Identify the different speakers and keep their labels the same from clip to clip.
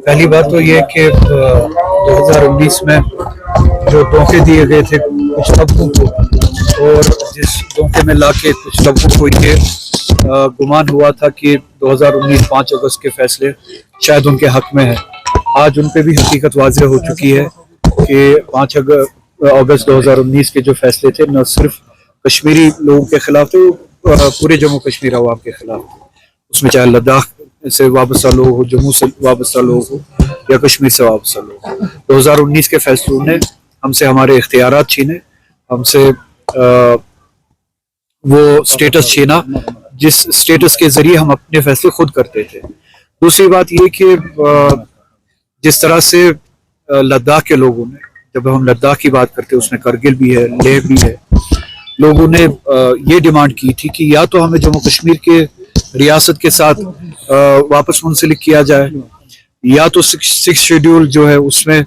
Speaker 1: पहली बात तो ये कि 2019 में जो धोखे दिए गए थे कुछ तबकों को, और जिस धोखे में लाके कुछ तबकों को ये गुमान हुआ था कि 2019 5 अगस्त के फैसले शायद उनके हक में है, आज उन पे भी हकीकत वाज़ेह हो चुकी है कि 5 अगस्त 2019 के जो फैसले थे न सिर्फ कश्मीरी लोगों के खिलाफ थे, पूरे जम्मू कश्मीर अवाम के खिलाफ थे। उसमें चाहे लद्दाख से वाबस्ता लोग हो, जम्मू से वाबस्ता लोग हो या कश्मीर से वाबस्ता लोग हो। 2019 के फैसलों ने हमसे हमारे इख्तियारात छीने, हमसे वो स्टेटस छीना जिस स्टेटस के जरिए हम अपने फैसले खुद करते थे। दूसरी बात ये कि जिस तरह से लद्दाख के लोगों ने, जब हम लद्दाख की बात करते हैं उसमें करगिल भी है, लेह भी है, लोगों ने ये डिमांड की थी कि या तो हमें जम्मू कश्मीर के रियासत के साथ वापस मुंसलिक किया जाए, या तो सिक्स शेड्यूल जो है उसमें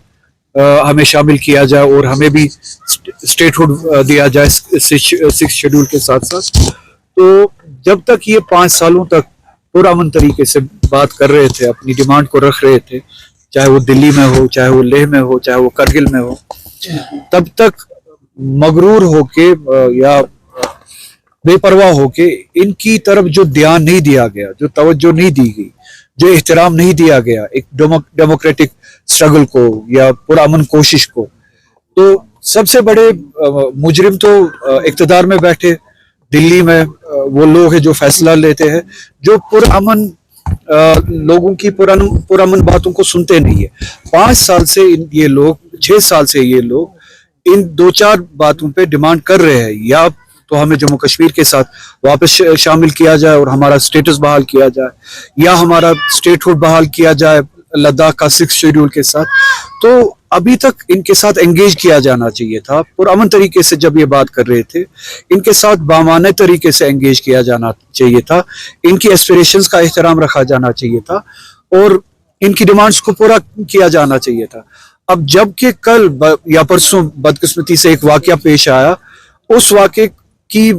Speaker 1: हमें शामिल किया जाए और हमें भी स्टेटहुड दिया जाए सिक्स शेड्यूल के साथ साथ। तो जब तक ये 5 सालों तक पुरअमन तरीके से बात कर रहे थे, अपनी डिमांड को रख रहे थे, चाहे वो दिल्ली में हो, चाहे वो लेह में हो, चाहे वो करगिल में हो, तब तक मगरूर होके या बेपरवाह होके इनकी तरफ जो ध्यान नहीं दिया गया, जो तवज्जो नहीं दी गई, जो एहतराम नहीं दिया गया एक डेमोक्रेटिक स्ट्रगल को या पुरअमन कोशिश को, तो सबसे बड़े मुजरिम तो इक़्तिदार में बैठे दिल्ली में वो लोग हैं जो फैसला लेते हैं, जो पुरअमन लोगों की पुरअमन बातों को सुनते नहीं है। 5 साल से ये लोग, 6 साल से ये लोग इन 2-4 बातों पे डिमांड कर रहे हैं, या तो हमें जम्मू कश्मीर के साथ वापस शामिल किया जाए और हमारा स्टेटस बहाल किया जाए, या हमारा स्टेटहुड बहाल किया जाए लद्दाख का 6 शेड्यूल के साथ। तो अभी तक इनके साथ एंगेज किया जाना चाहिए था, पुरअमन तरीके से जब ये बात कर रहे थे इनके साथ बामाने तरीके से एंगेज किया जाना चाहिए था, इनकी एस्पिरेशंस का एहतराम रखा जाना चाहिए था और इनकी डिमांड्स को पूरा किया जाना चाहिए था। अब जबकि कल या परसों बदकिस्मती से एक वाकया पेश आया, उस वाकये की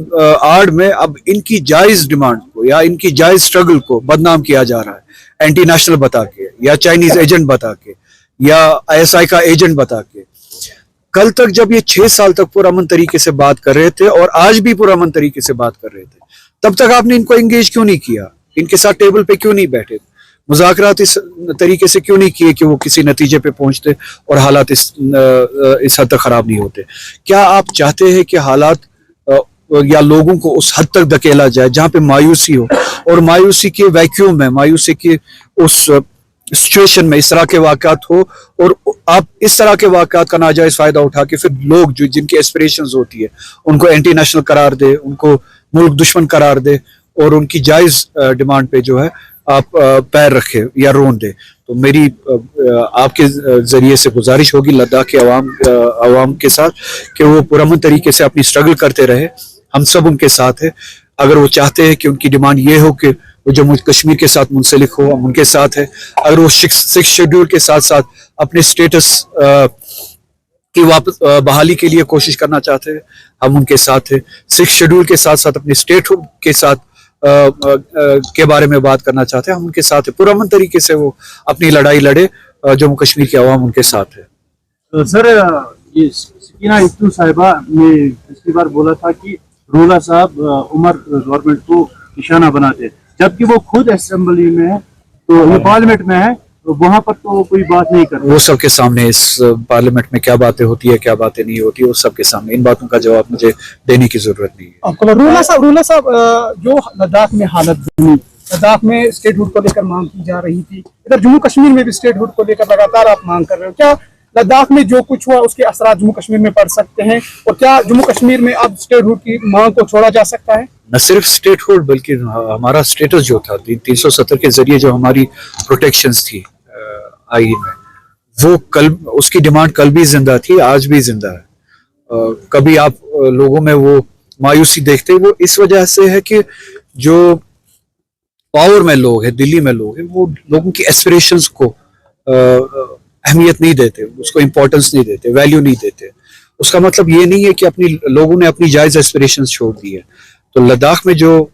Speaker 1: आड़ में अब इनकी जायज डिमांड को या इनकी जायज स्ट्रगल को बदनाम किया जा रहा है, एंटी नेशनल बता के या चाइनीज एजेंट बता के या ISI का एजेंट बता के। कल तक जब ये 6 साल तक पुरअमन तरीके से बात कर रहे थे और आज भी पुरअमन तरीके से बात कर रहे थे, तब तक आपने इनको एंगेज क्यों नहीं किया? इनके साथ टेबल पे क्यों नहीं बैठे? मुज़ाकरात इस तरीके से क्यों नहीं किए कि वो किसी नतीजे पे पहुंचते और हालात इस हद तक खराब नहीं होते? क्या आप चाहते हैं कि हालात या लोगों को उस हद तक धकेला जाए जहां पे मायूसी हो, और मायूसी के वैक्यूम में, मायूसी के उस सिचुएशन में इस तरह के वाक़यात हो और आप इस तरह के वाक़यात का नाजायज फायदा उठा के फिर लोग जो जिनकी एस्पिरेशंस होती है उनको एंटी नेशनल करार दे, उनको मुल्क दुश्मन करार दे और उनकी जायज डिमांड पे जो है आप पैर रखे या रोन दे? तो मेरी आपके जरिए से गुजारिश होगी लद्दाख के अवाम के साथ कि वो पुरअमन तरीके से अपनी स्ट्रगल करते रहे, हम सब उनके साथ हैं। अगर वो चाहते हैं कि उनकी डिमांड ये हो कि वो जम्मू कश्मीर के साथ मुंसलिक हो, हम उनके साथ हैं। अगर वो 6 शेड्यूल के साथ साथ अपने स्टेटस की वापस बहाली के लिए कोशिश करना चाहते हैं, हम उनके साथ हैं। 6 शेड्यूल के साथ साथ अपने स्टेटहुड के साथ के बारे में बात करना चाहते हैं, हम उनके साथ हैं। पुरअमन तरीके से वो अपनी लड़ाई लड़े, जम्मू कश्मीर के अवाम उनके साथ है।
Speaker 2: तो सर, ये सकीना इत्तू साहिबा ने पिछली बार बोला था कि रोला साहब उमर गवर्नमेंट को निशाना बनाते, जबकि वो खुद असेंबली में है, तो ये पार्लियामेंट में है, तो वहां पर तो कोई बात नहीं करते।
Speaker 1: वो सबके सामने इस पार्लियामेंट में क्या बातें होती है, क्या बातें नहीं होती है, वो सबके सामने, इन बातों का जवाब मुझे देने की जरूरत नहीं है।
Speaker 3: रूला साहब, जो लद्दाख में हालत बनी, लद्दाख में स्टेटहुड को लेकर मांग की जा रही थी, इधर जम्मू कश्मीर में भी स्टेटहुड को लेकर लगातार आप मांग कर रहे हो, क्या लद्दाख में जो कुछ हुआ उसके असरात जम्मू कश्मीर में पड़ सकते हैं, और क्या जम्मू कश्मीर में अब स्टेटहुड की मांग को छोड़ा जा सकता है?
Speaker 1: न सिर्फ स्टेटहुड बल्कि हमारा स्टेटस जो था 370 के जरिए जो हमारी प्रोटेक्शंस थी आईन में, वो कल, उसकी डिमांड कल भी जिंदा थी, आज भी जिंदा है। कभी आप लोगों में वो मायूसी देखते, वो इस वजह से है कि जो पावर में लोग हैं, दिल्ली में लोग हैं, वो लोगों की एस्पिरेशंस को अहमियत नहीं देते, उसको इम्पोर्टेंस नहीं देते, वैल्यू नहीं देते। उसका मतलब ये नहीं है कि लोगों ने अपनी जायज एस्पिरेशंस छोड़ दी है। तो लद्दाख में जो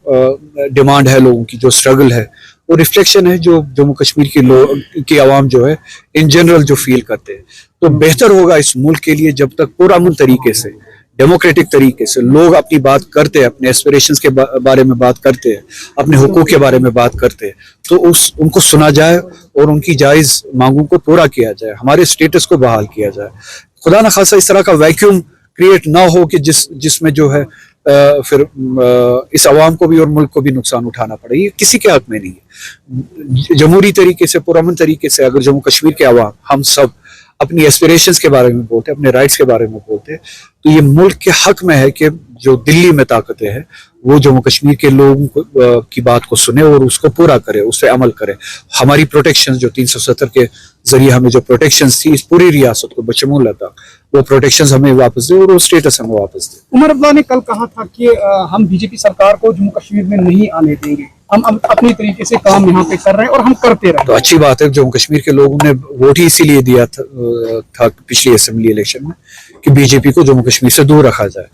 Speaker 1: डिमांड है लोगों की, जो स्ट्रगल है, وہ ریفلیکشن ہے جو جموں کشمیر کے لوگ کی عوام جو ہے ان جنرل جو فیل کرتے ہیں. تو بہتر ہوگا اس ملک کے لیے جب تک پرامن طریقے سے ڈیموکریٹک طریقے سے لوگ اپنی بات کرتے ہیں, اپنے ایسپریشنز کے بارے میں بات کرتے ہیں, اپنے حقوق کے بارے میں بات کرتے ہیں, تو ان کو سنا جائے اور ان کی جائز مانگوں کو پورا کیا جائے, ہمارے اسٹیٹس کو بحال کیا جائے. خدا نہ خاصا اس طرح کا ویکیوم کریٹ نہ ہو کہ جس میں جو ہے پھر اس عوام کو بھی اور ملک کو بھی نقصان اٹھانا پڑے. یہ کسی کے حق میں نہیں ہے. جمہوری طریقے سے پرامن طریقے سے اگر جموں کشمیر کے عوام ہم سب اپنی ایسپریشنز کے بارے میں بولتے, اپنے رائٹس کے بارے میں بولتے, تو یہ ملک کے حق میں ہے کہ جو دلی میں طاقتیں ہیں وہ جموں کشمیر کے لوگوں کی بات کو سنے اور اس کو پورا کرے, اس پہ عمل کرے. ہماری پروٹیکشن جو 370 کے ذریعے ہمیں جو پروٹیکشنز تھی اس پوری ریاست کو بشمول لداخ, وہ پروٹیکشنز ہمیں واپس دے اور وہ اسٹیٹس ہمیں واپس دے.
Speaker 3: عمر عبداللہ نے کل کہا تھا کہ ہم بی جے پی سرکار کو جموں کشمیر میں نہیں آنے دیں گے, ہم اپنی طریقے سے کام یہاں پہ کر رہے ہیں اور ہم کرتے رہیں.
Speaker 1: تو اچھی بات ہے, جموں کشمیر کے لوگوں نے ووٹ ہی اسی لیے دیا تھا پچھلی اسمبلی الیکشن میں کہ بی جے پی کو جموں کشمیر سے دور رکھا جائے.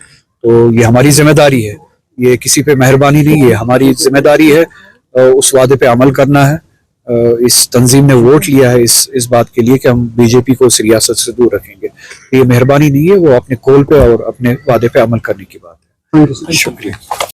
Speaker 1: تو یہ ہماری ذمہ داری ہے, یہ کسی پہ مہربانی نہیں ہے, ہماری ذمہ داری ہے اس وعدے پہ عمل کرنا ہے. اس تنظیم نے ووٹ لیا ہے اس بات کے لیے کہ ہم بی جے پی کو اس ریاست سے دور رکھیں گے. یہ مہربانی نہیں ہے, وہ اپنے قول پہ اور اپنے وعدے پہ عمل کرنے کی بات ہے. شکریہ.